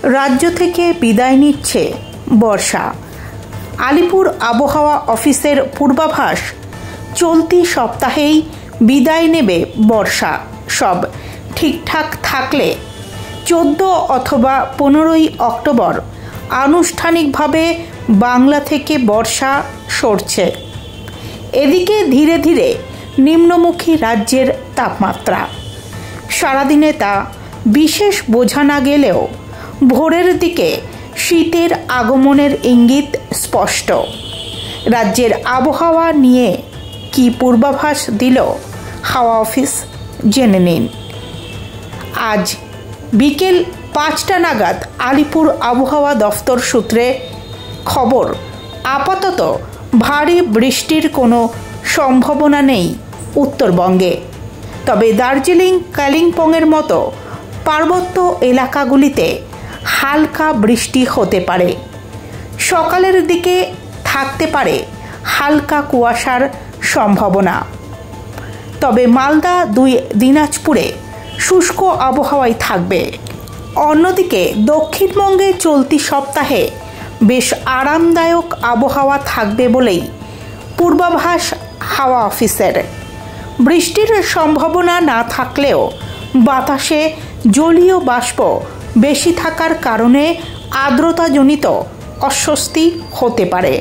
রাজ্য থেকে বিদায় নিচ্ছে বর্ষা। আলিপুর আবহাওয়া অফিসের পূর্বাভাস, চলতি সপ্তাহেই বিদায় নেবে বর্ষা। সব ঠিকঠাক থাকলে 14 অথবা 15ই অক্টোবর আনুষ্ঠানিকভাবে বাংলা থেকে বর্ষা সরছে। এদিকে ধীরে ধীরে নিম্নমুখী রাজ্যের তাপমাত্রা। সারাদিনে তা বিশেষ বোঝা না গেলেও ভোরের দিকে শীতের আগমনের ইঙ্গিত স্পষ্ট। রাজ্যের আবহাওয়া নিয়ে কি পূর্বাভাস দিল হাওয়া অফিস, জেনে নিন। আজ বিকেল 5টা নাগাদ আলিপুর আবহাওয়া দফতর সূত্রে খবর, আপাতত ভারী বৃষ্টির কোনো সম্ভাবনা নেই উত্তরবঙ্গে। তবে দার্জিলিং, কালিম্পংয়ের মতো পার্বত্য এলাকাগুলিতে হালকা বৃষ্টি হতে পারে। সকালের দিকে থাকতে পারে হালকা কুয়াশার সম্ভাবনা। তবে মালদা, দিনাজপুরে শুষ্ক আবহাওয়াই থাকবে। অন্যদিকে দক্ষিণবঙ্গে চলতি সপ্তাহে বেশ আরামদায়ক আবহাওয়া থাকবে বলেই পূর্বাভাস হাওয়া অফিসের। বৃষ্টির সম্ভাবনা না থাকলেও বাতাসে জলীয় বাষ্প বেশি থাকার কারণে আর্দ্রতাজনিত অস্বস্তি হতে পারে।